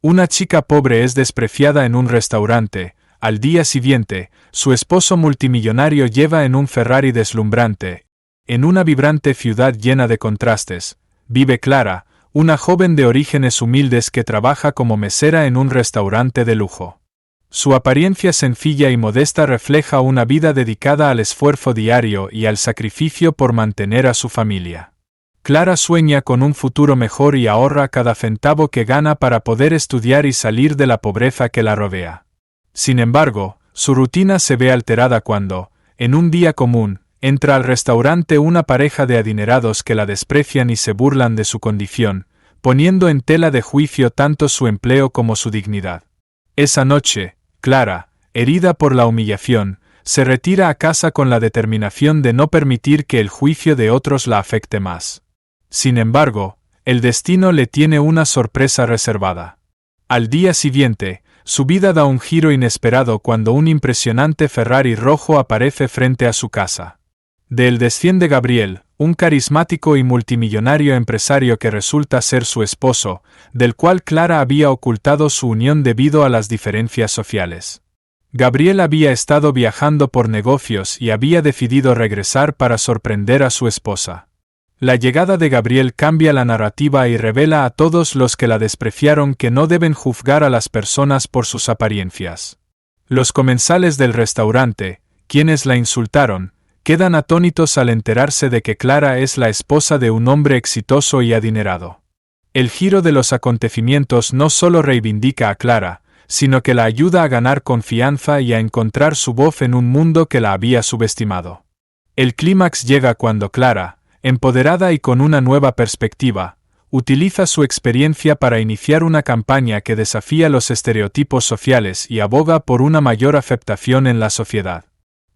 Una chica pobre es despreciada en un restaurante. Al día siguiente, su esposo multimillonario lleva en un Ferrari deslumbrante. En una vibrante ciudad llena de contrastes, vive Clara, una joven de orígenes humildes que trabaja como mesera en un restaurante de lujo. Su apariencia sencilla y modesta refleja una vida dedicada al esfuerzo diario y al sacrificio por mantener a su familia. Clara sueña con un futuro mejor y ahorra cada centavo que gana para poder estudiar y salir de la pobreza que la rodea. Sin embargo, su rutina se ve alterada cuando, en un día común, entra al restaurante una pareja de adinerados que la desprecian y se burlan de su condición, poniendo en tela de juicio tanto su empleo como su dignidad. Esa noche, Clara, herida por la humillación, se retira a casa con la determinación de no permitir que el juicio de otros la afecte más. Sin embargo, el destino le tiene una sorpresa reservada. Al día siguiente, su vida da un giro inesperado cuando un impresionante Ferrari rojo aparece frente a su casa. De él desciende Gabriel, un carismático y multimillonario empresario que resulta ser su esposo, del cual Clara había ocultado su unión debido a las diferencias sociales. Gabriel había estado viajando por negocios y había decidido regresar para sorprender a su esposa. La llegada de Gabriel cambia la narrativa y revela a todos los que la despreciaron que no deben juzgar a las personas por sus apariencias. Los comensales del restaurante, quienes la insultaron, quedan atónitos al enterarse de que Clara es la esposa de un hombre exitoso y adinerado. El giro de los acontecimientos no solo reivindica a Clara, sino que la ayuda a ganar confianza y a encontrar su voz en un mundo que la había subestimado. El clímax llega cuando Clara, empoderada y con una nueva perspectiva, utiliza su experiencia para iniciar una campaña que desafía los estereotipos sociales y aboga por una mayor aceptación en la sociedad.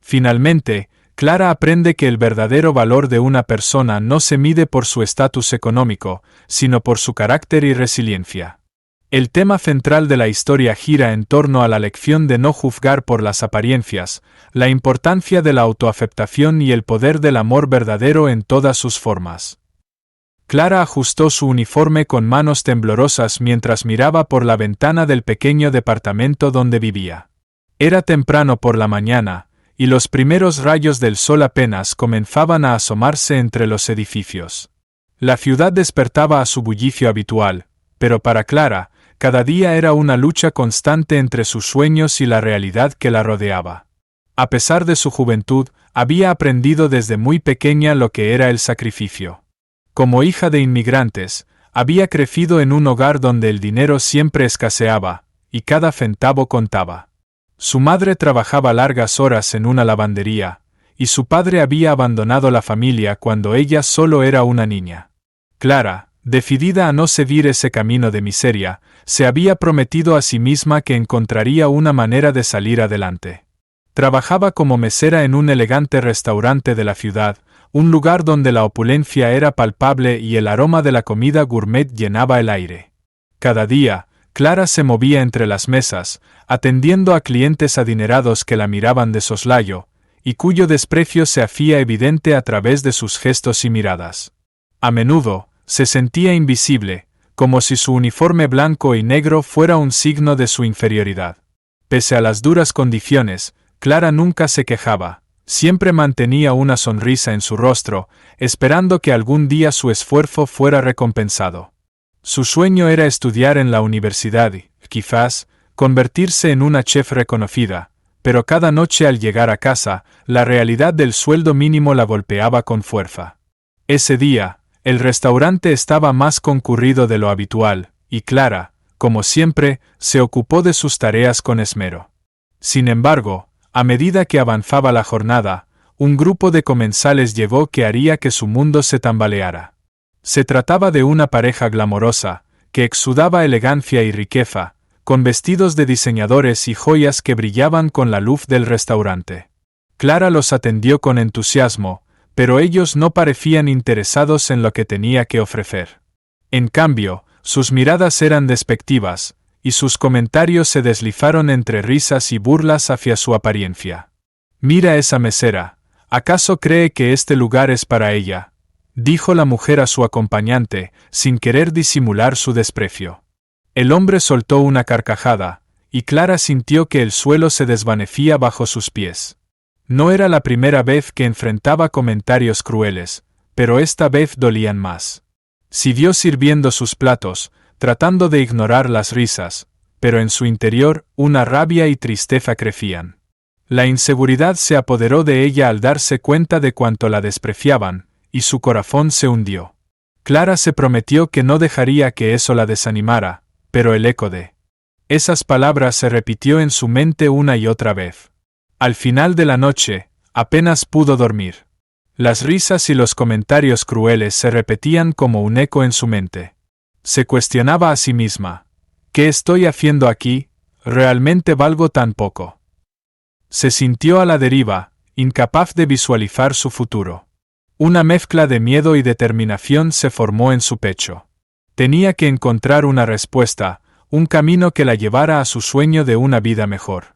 Finalmente, Clara aprende que el verdadero valor de una persona no se mide por su estatus económico, sino por su carácter y resiliencia. El tema central de la historia gira en torno a la lección de no juzgar por las apariencias, la importancia de la autoaceptación y el poder del amor verdadero en todas sus formas. Clara ajustó su uniforme con manos temblorosas mientras miraba por la ventana del pequeño departamento donde vivía. Era temprano por la mañana, y los primeros rayos del sol apenas comenzaban a asomarse entre los edificios. La ciudad despertaba a su bullicio habitual, pero para Clara, cada día era una lucha constante entre sus sueños y la realidad que la rodeaba. A pesar de su juventud, había aprendido desde muy pequeña lo que era el sacrificio. Como hija de inmigrantes, había crecido en un hogar donde el dinero siempre escaseaba, y cada centavo contaba. Su madre trabajaba largas horas en una lavandería, y su padre había abandonado la familia cuando ella solo era una niña. Clara, decidida a no seguir ese camino de miseria, se había prometido a sí misma que encontraría una manera de salir adelante. Trabajaba como mesera en un elegante restaurante de la ciudad, un lugar donde la opulencia era palpable y el aroma de la comida gourmet llenaba el aire. Cada día, Clara se movía entre las mesas, atendiendo a clientes adinerados que la miraban de soslayo, y cuyo desprecio se hacía evidente a través de sus gestos y miradas. A menudo, se sentía invisible, como si su uniforme blanco y negro fuera un signo de su inferioridad. Pese a las duras condiciones, Clara nunca se quejaba, siempre mantenía una sonrisa en su rostro, esperando que algún día su esfuerzo fuera recompensado. Su sueño era estudiar en la universidad y, quizás, convertirse en una chef reconocida, pero cada noche al llegar a casa, la realidad del sueldo mínimo la golpeaba con fuerza. Ese día, el restaurante estaba más concurrido de lo habitual, y Clara, como siempre, se ocupó de sus tareas con esmero. Sin embargo, a medida que avanzaba la jornada, un grupo de comensales llegó que haría que su mundo se tambaleara. Se trataba de una pareja glamorosa, que exudaba elegancia y riqueza, con vestidos de diseñadores y joyas que brillaban con la luz del restaurante. Clara los atendió con entusiasmo, pero ellos no parecían interesados en lo que tenía que ofrecer. En cambio, sus miradas eran despectivas, y sus comentarios se deslizaron entre risas y burlas hacia su apariencia. «Mira esa mesera, ¿acaso cree que este lugar es para ella?», dijo la mujer a su acompañante, sin querer disimular su desprecio. El hombre soltó una carcajada, y Clara sintió que el suelo se desvanecía bajo sus pies. No era la primera vez que enfrentaba comentarios crueles, pero esta vez dolían más. Siguió sirviendo sus platos, tratando de ignorar las risas, pero en su interior una rabia y tristeza crecían. La inseguridad se apoderó de ella al darse cuenta de cuánto la despreciaban, y su corazón se hundió. Clara se prometió que no dejaría que eso la desanimara, pero el eco de esas palabras se repitió en su mente una y otra vez. Al final de la noche, apenas pudo dormir. Las risas y los comentarios crueles se repetían como un eco en su mente. Se cuestionaba a sí misma: ¿qué estoy haciendo aquí? ¿Realmente valgo tan poco? Se sintió a la deriva, incapaz de visualizar su futuro. Una mezcla de miedo y determinación se formó en su pecho. Tenía que encontrar una respuesta, un camino que la llevara a su sueño de una vida mejor.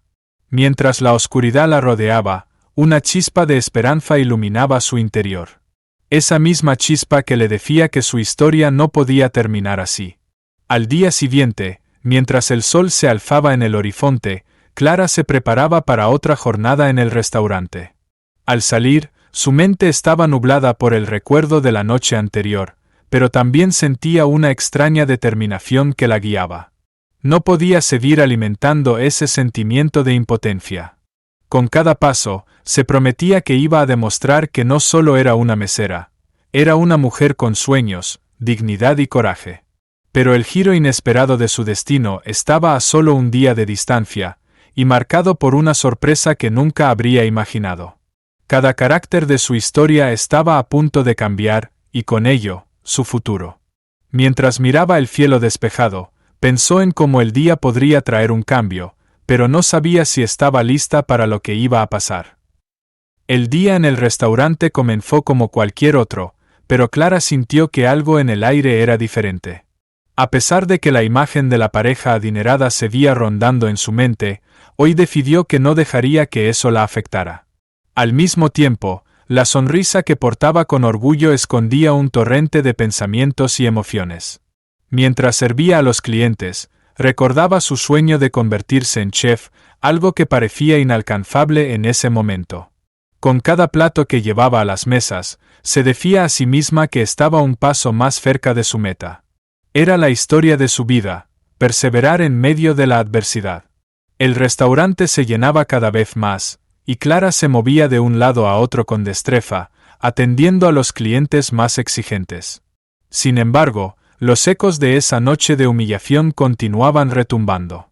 Mientras la oscuridad la rodeaba, una chispa de esperanza iluminaba su interior. Esa misma chispa que le decía que su historia no podía terminar así. Al día siguiente, mientras el sol se alzaba en el horizonte, Clara se preparaba para otra jornada en el restaurante. Al salir, su mente estaba nublada por el recuerdo de la noche anterior, pero también sentía una extraña determinación que la guiaba. No podía seguir alimentando ese sentimiento de impotencia. Con cada paso, se prometía que iba a demostrar que no solo era una mesera, era una mujer con sueños, dignidad y coraje. Pero el giro inesperado de su destino estaba a solo un día de distancia, y marcado por una sorpresa que nunca habría imaginado. Cada carácter de su historia estaba a punto de cambiar, y con ello, su futuro. Mientras miraba el cielo despejado, pensó en cómo el día podría traer un cambio, pero no sabía si estaba lista para lo que iba a pasar. El día en el restaurante comenzó como cualquier otro, pero Clara sintió que algo en el aire era diferente. A pesar de que la imagen de la pareja adinerada seguía rondando en su mente, hoy decidió que no dejaría que eso la afectara. Al mismo tiempo, la sonrisa que portaba con orgullo escondía un torrente de pensamientos y emociones. Mientras servía a los clientes, recordaba su sueño de convertirse en chef, algo que parecía inalcanzable en ese momento. Con cada plato que llevaba a las mesas, se decía a sí misma que estaba un paso más cerca de su meta. Era la historia de su vida, perseverar en medio de la adversidad. El restaurante se llenaba cada vez más, y Clara se movía de un lado a otro con destreza, atendiendo a los clientes más exigentes. Sin embargo, los ecos de esa noche de humillación continuaban retumbando.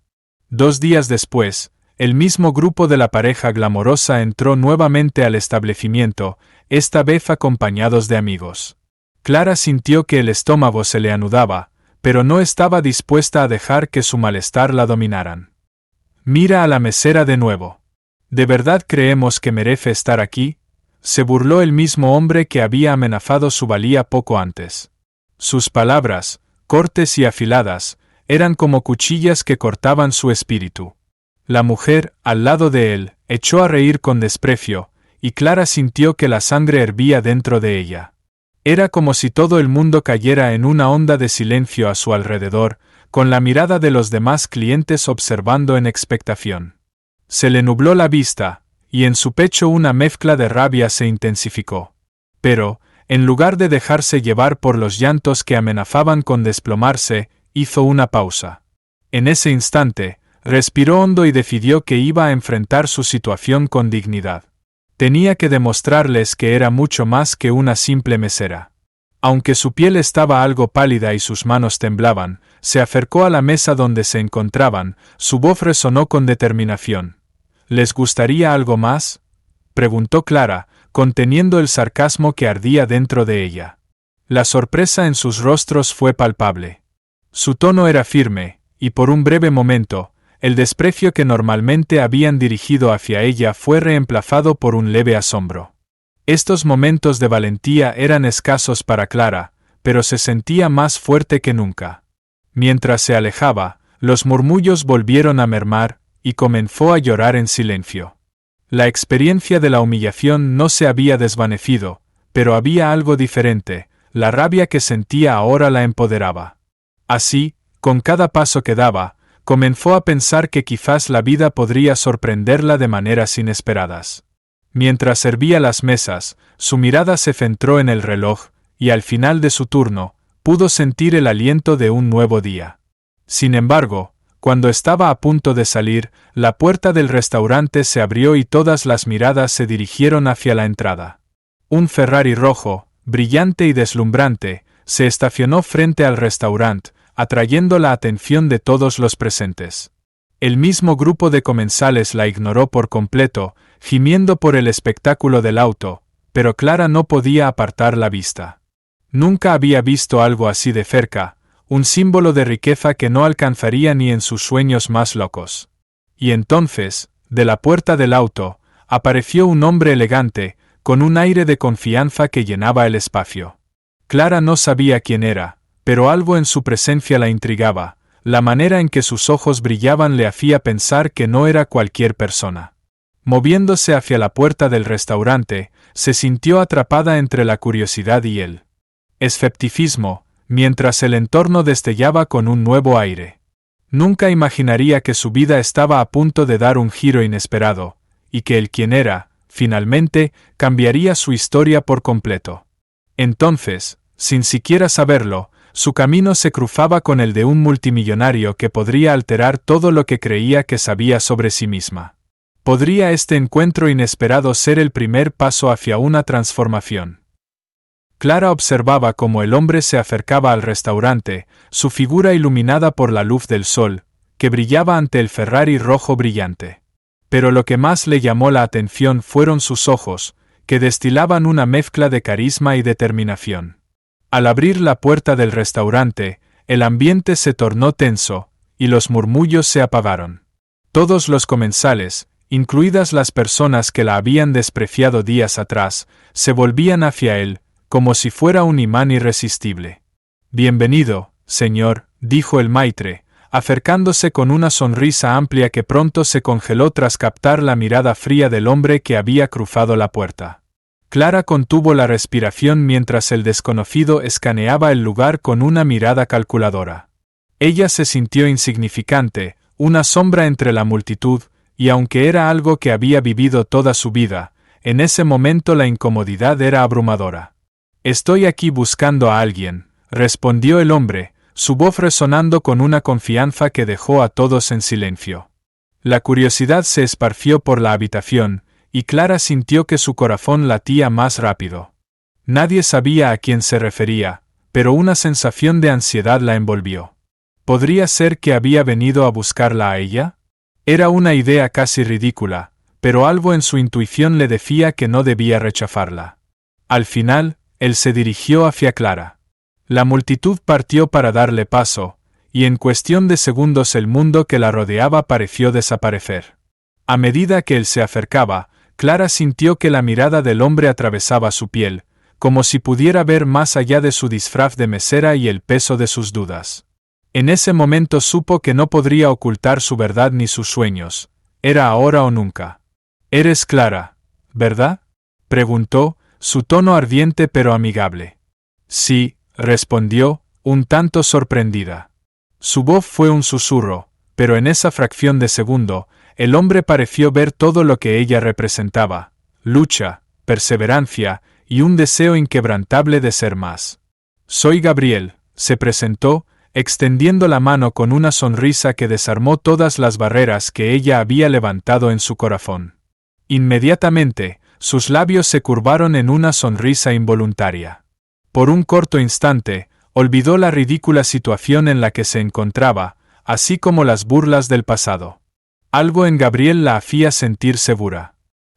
2 días después, el mismo grupo de la pareja glamorosa entró nuevamente al establecimiento, esta vez acompañados de amigos. Clara sintió que el estómago se le anudaba, pero no estaba dispuesta a dejar que su malestar la dominaran. Mira a la mesera de nuevo. ¿De verdad creemos que merece estar aquí? Se burló el mismo hombre que había amenazado su valía poco antes. Sus palabras, cortes y afiladas, eran como cuchillas que cortaban su espíritu. La mujer, al lado de él, echó a reír con desprecio, y Clara sintió que la sangre hervía dentro de ella. Era como si todo el mundo cayera en una onda de silencio a su alrededor, con la mirada de los demás clientes observando en expectación. Se le nubló la vista, y en su pecho una mezcla de rabia se intensificó. Pero, en lugar de dejarse llevar por los llantos que amenazaban con desplomarse, hizo una pausa. En ese instante, respiró hondo y decidió que iba a enfrentar su situación con dignidad. Tenía que demostrarles que era mucho más que una simple mesera. Aunque su piel estaba algo pálida y sus manos temblaban, se acercó a la mesa donde se encontraban, su voz resonó con determinación. ¿Les gustaría algo más?, preguntó Clara, conteniendo el sarcasmo que ardía dentro de ella. La sorpresa en sus rostros fue palpable. Su tono era firme, y por un breve momento, el desprecio que normalmente habían dirigido hacia ella fue reemplazado por un leve asombro. Estos momentos de valentía eran escasos para Clara, pero se sentía más fuerte que nunca. Mientras se alejaba, los murmullos volvieron a mermar, y comenzó a llorar en silencio. La experiencia de la humillación no se había desvanecido, pero había algo diferente, la rabia que sentía ahora la empoderaba. Así, Con cada paso que daba, comenzó a pensar que quizás la vida podría sorprenderla de maneras inesperadas. Mientras servía las mesas, su mirada se centró en el reloj, y al final de su turno, pudo sentir el aliento de un nuevo día. Sin embargo, cuando estaba a punto de salir, la puerta del restaurante se abrió y todas las miradas se dirigieron hacia la entrada. Un Ferrari rojo, brillante y deslumbrante, se estacionó frente al restaurante, atrayendo la atención de todos los presentes. El mismo grupo de comensales la ignoró por completo, gimiendo por el espectáculo del auto, pero Clara no podía apartar la vista. Nunca había visto algo así de cerca, un símbolo de riqueza que no alcanzaría ni en sus sueños más locos. Y entonces, de la puerta del auto, apareció un hombre elegante, con un aire de confianza que llenaba el espacio. Clara no sabía quién era, pero algo en su presencia la intrigaba, la manera en que sus ojos brillaban le hacía pensar que no era cualquier persona. Moviéndose hacia la puerta del restaurante, se sintió atrapada entre la curiosidad y el escepticismo, mientras el entorno destellaba con un nuevo aire. Nunca imaginaría que su vida estaba a punto de dar un giro inesperado, y que el quien era, finalmente, cambiaría su historia por completo. Entonces, sin siquiera saberlo, su camino se cruzaba con el de un multimillonario que podría alterar todo lo que creía que sabía sobre sí misma. ¿Podría este encuentro inesperado ser el primer paso hacia una transformación? Clara observaba cómo el hombre se acercaba al restaurante, su figura iluminada por la luz del sol, que brillaba ante el Ferrari rojo brillante. Pero lo que más le llamó la atención fueron sus ojos, que destilaban una mezcla de carisma y determinación. Al abrir la puerta del restaurante, el ambiente se tornó tenso, y los murmullos se apagaron. Todos los comensales, incluidas las personas que la habían despreciado días atrás, se volvían hacia él, como si fuera un imán irresistible. «Bienvenido, señor», dijo el maitre, acercándose con una sonrisa amplia que pronto se congeló tras captar la mirada fría del hombre que había cruzado la puerta. Clara contuvo la respiración mientras el desconocido escaneaba el lugar con una mirada calculadora. Ella se sintió insignificante, una sombra entre la multitud, y aunque era algo que había vivido toda su vida, en ese momento la incomodidad era abrumadora. «Estoy aquí buscando a alguien», respondió el hombre, su voz resonando con una confianza que dejó a todos en silencio. La curiosidad se esparció por la habitación, y Clara sintió que su corazón latía más rápido. Nadie sabía a quién se refería, pero una sensación de ansiedad la envolvió. ¿Podría ser que había venido a buscarla a ella? Era una idea casi ridícula, pero algo en su intuición le decía que no debía rechazarla. Al final, él se dirigió hacia Clara. La multitud partió para darle paso, y en cuestión de segundos el mundo que la rodeaba pareció desaparecer. A medida que él se acercaba, Clara sintió que la mirada del hombre atravesaba su piel, como si pudiera ver más allá de su disfraz de mesera y el peso de sus dudas. En ese momento supo que no podría ocultar su verdad ni sus sueños. Era ahora o nunca. «Eres Clara, ¿verdad?», preguntó, su tono ardiente pero amigable. «Sí», respondió, un tanto sorprendida. Su voz fue un susurro, pero en esa fracción de segundo, el hombre pareció ver todo lo que ella representaba: lucha, perseverancia y un deseo inquebrantable de ser más. «Soy Gabriel», se presentó, extendiendo la mano con una sonrisa que desarmó todas las barreras que ella había levantado en su corazón. Inmediatamente, sus labios se curvaron en una sonrisa involuntaria. Por un corto instante, olvidó la ridícula situación en la que se encontraba, así como las burlas del pasado. Algo en Gabriel la hacía sentir segura.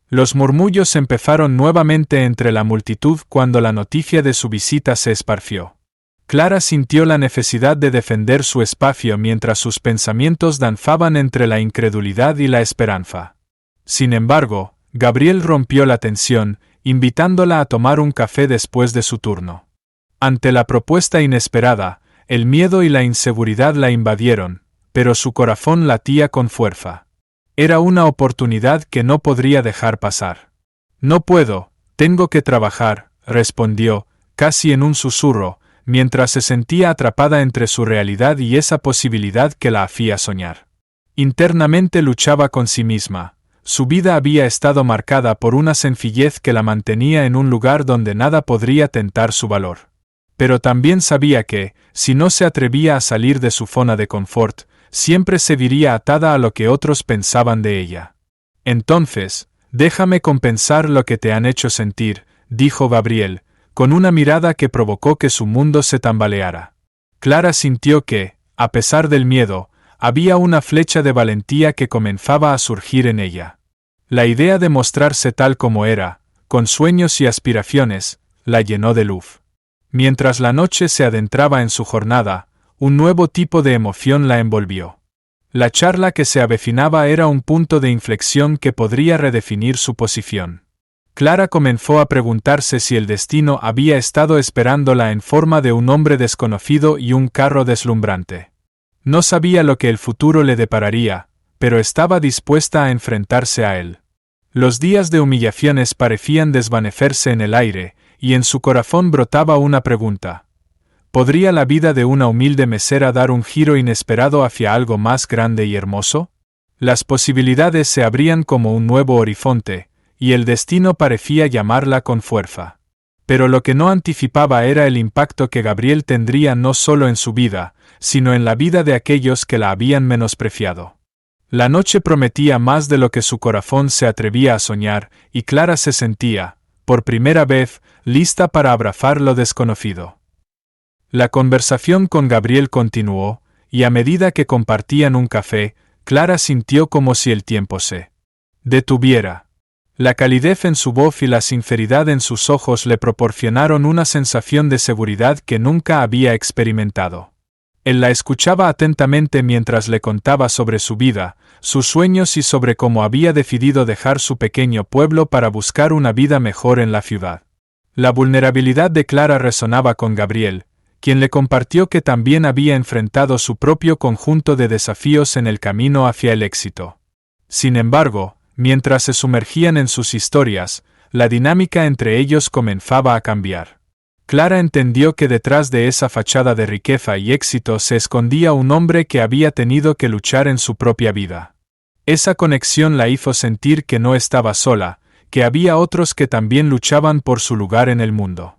Los murmullos empezaron nuevamente entre la multitud cuando la noticia de su visita se esparció. Clara sintió la necesidad de defender su espacio mientras sus pensamientos danzaban entre la incredulidad y la esperanza. Sin embargo, Gabriel rompió la tensión, invitándola a tomar un café después de su turno. Ante la propuesta inesperada, el miedo y la inseguridad la invadieron, pero su corazón latía con fuerza. Era una oportunidad que no podría dejar pasar. «No puedo, tengo que trabajar», respondió, casi en un susurro, mientras se sentía atrapada entre su realidad y esa posibilidad que la hacía soñar. Internamente luchaba con sí misma. Su vida había estado marcada por una sencillez que la mantenía en un lugar donde nada podría tentar su valor. Pero también sabía que, si no se atrevía a salir de su zona de confort, siempre se vería atada a lo que otros pensaban de ella. Entonces, déjame compensar lo que te han hecho sentir, dijo Gabriel, con una mirada que provocó que su mundo se tambaleara. Clara sintió que, a pesar del miedo, había una flecha de valentía que comenzaba a surgir en ella. La idea de mostrarse tal como era, con sueños y aspiraciones, la llenó de luz. Mientras la noche se adentraba en su jornada, un nuevo tipo de emoción la envolvió. La charla que se avecinaba era un punto de inflexión que podría redefinir su posición. Clara comenzó a preguntarse si el destino había estado esperándola en forma de un hombre desconocido y un carro deslumbrante. No sabía lo que el futuro le depararía, pero estaba dispuesta a enfrentarse a él. Los días de humillaciones parecían desvanecerse en el aire, y en su corazón brotaba una pregunta. ¿Podría la vida de una humilde mesera dar un giro inesperado hacia algo más grande y hermoso? Las posibilidades se abrían como un nuevo horizonte, y el destino parecía llamarla con fuerza. Pero lo que no anticipaba era el impacto que Gabriel tendría no solo en su vida, sino en la vida de aquellos que la habían menospreciado. La noche prometía más de lo que su corazón se atrevía a soñar, y Clara se sentía, por primera vez, lista para abrazar lo desconocido. La conversación con Gabriel continuó, y a medida que compartían un café, Clara sintió como si el tiempo se detuviera. La calidez en su voz y la sinceridad en sus ojos le proporcionaron una sensación de seguridad que nunca había experimentado. Él la escuchaba atentamente mientras le contaba sobre su vida, sus sueños y sobre cómo había decidido dejar su pequeño pueblo para buscar una vida mejor en la ciudad. La vulnerabilidad de Clara resonaba con Gabriel, quien le compartió que también había enfrentado su propio conjunto de desafíos en el camino hacia el éxito. Sin embargo, mientras se sumergían en sus historias, la dinámica entre ellos comenzaba a cambiar. Clara entendió que detrás de esa fachada de riqueza y éxito se escondía un hombre que había tenido que luchar en su propia vida. Esa conexión la hizo sentir que no estaba sola, que había otros que también luchaban por su lugar en el mundo.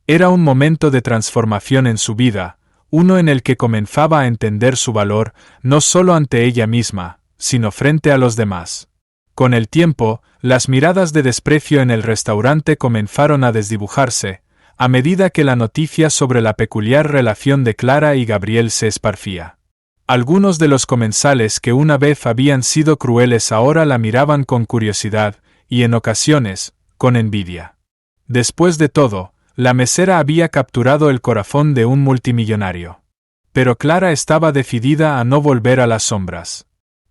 Era un momento de transformación en su vida, uno en el que comenzaba a entender su valor, no solo ante ella misma, sino frente a los demás. Con el tiempo, las miradas de desprecio en el restaurante comenzaron a desdibujarse, a medida que la noticia sobre la peculiar relación de Clara y Gabriel se esparcía. Algunos de los comensales que una vez habían sido crueles ahora la miraban con curiosidad, y en ocasiones, con envidia. Después de todo, la mesera había capturado el corazón de un multimillonario. Pero Clara estaba decidida a no volver a las sombras.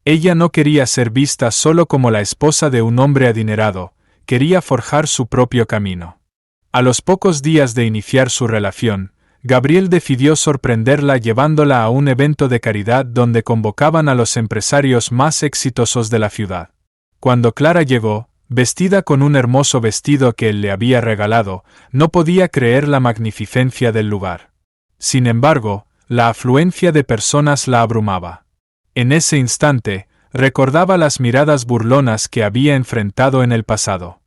Ella no quería ser vista solo como la esposa de un hombre adinerado, quería forjar su propio camino. A los pocos días de iniciar su relación, Gabriel decidió sorprenderla llevándola a un evento de caridad donde convocaban a los empresarios más exitosos de la ciudad. Cuando Clara llegó, vestida con un hermoso vestido que él le había regalado, no podía creer la magnificencia del lugar. Sin embargo, la afluencia de personas la abrumaba. En ese instante, recordaba las miradas burlonas que había enfrentado en el pasado.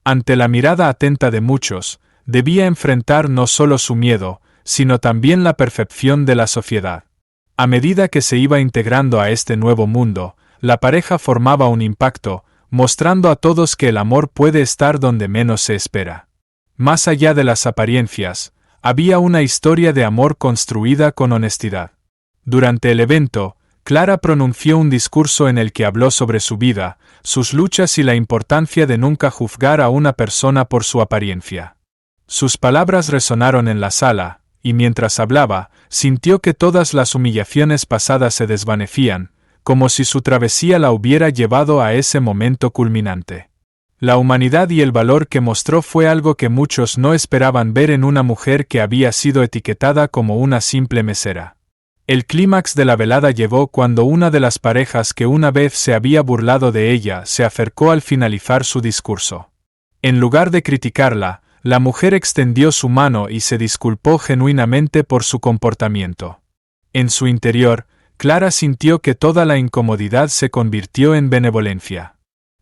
Ante la mirada atenta de muchos, debía enfrentar no solo su miedo, sino también la percepción de la sociedad. A medida que se iba integrando a este nuevo mundo, la pareja formaba un impacto, mostrando a todos que el amor puede estar donde menos se espera. Más allá de las apariencias, había una historia de amor construida con honestidad. Durante el evento, Clara pronunció un discurso en el que habló sobre su vida, sus luchas y la importancia de nunca juzgar a una persona por su apariencia. Sus palabras resonaron en la sala, y mientras hablaba, sintió que todas las humillaciones pasadas se desvanecían, como si su travesía la hubiera llevado a ese momento culminante. La humanidad y el valor que mostró fue algo que muchos no esperaban ver en una mujer que había sido etiquetada como una simple mesera. El clímax de la velada llegó cuando una de las parejas que una vez se había burlado de ella se acercó al finalizar su discurso. En lugar de criticarla, La mujer extendió su mano y se disculpó genuinamente por su comportamiento. En su interior, Clara sintió que toda la incomodidad se convirtió en benevolencia.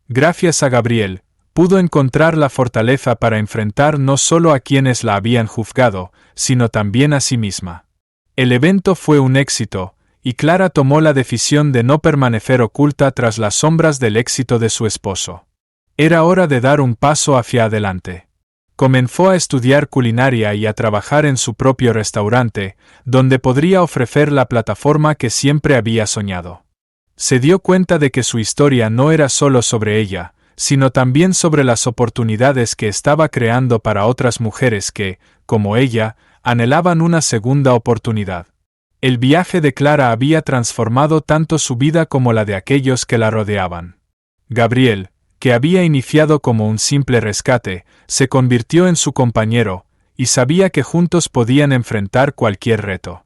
Gracias a Gabriel, pudo encontrar la fortaleza para enfrentar no solo a quienes la habían juzgado, sino también a sí misma. El evento fue un éxito, y Clara tomó la decisión de no permanecer oculta tras las sombras del éxito de su esposo. Era hora de dar un paso hacia adelante. Comenzó a estudiar culinaria y a trabajar en su propio restaurante, donde podría ofrecer la plataforma que siempre había soñado. Se dio cuenta de que su historia no era solo sobre ella, sino también sobre las oportunidades que estaba creando para otras mujeres que, como ella, anhelaban una segunda oportunidad. El viaje de Clara había transformado tanto su vida como la de aquellos que la rodeaban. Gabriel, que había iniciado como un simple rescate, se convirtió en su compañero, y sabía que juntos podían enfrentar cualquier reto.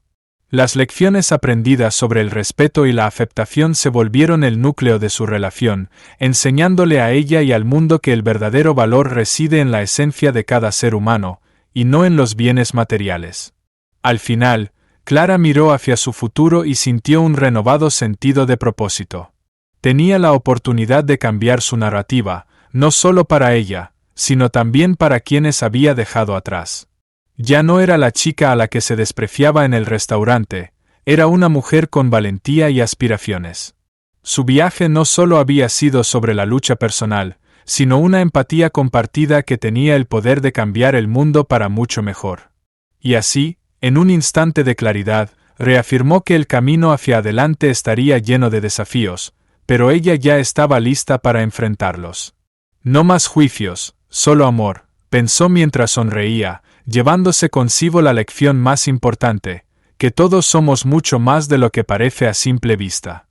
Las lecciones aprendidas sobre el respeto y la aceptación se volvieron el núcleo de su relación, enseñándole a ella y al mundo que el verdadero valor reside en la esencia de cada ser humano, y no en los bienes materiales. Al final, Clara miró hacia su futuro y sintió un renovado sentido de propósito. Tenía la oportunidad de cambiar su narrativa, no solo para ella, sino también para quienes había dejado atrás. Ya no era la chica a la que se despreciaba en el restaurante, era una mujer con valentía y aspiraciones. Su viaje no solo había sido sobre la lucha personal, sino una empatía compartida que tenía el poder de cambiar el mundo para mucho mejor. Y así, en un instante de claridad, reafirmó que el camino hacia adelante estaría lleno de desafíos, pero ella ya estaba lista para enfrentarlos. No más juicios, solo amor, pensó mientras sonreía, llevándose consigo la lección más importante, que todos somos mucho más de lo que parece a simple vista.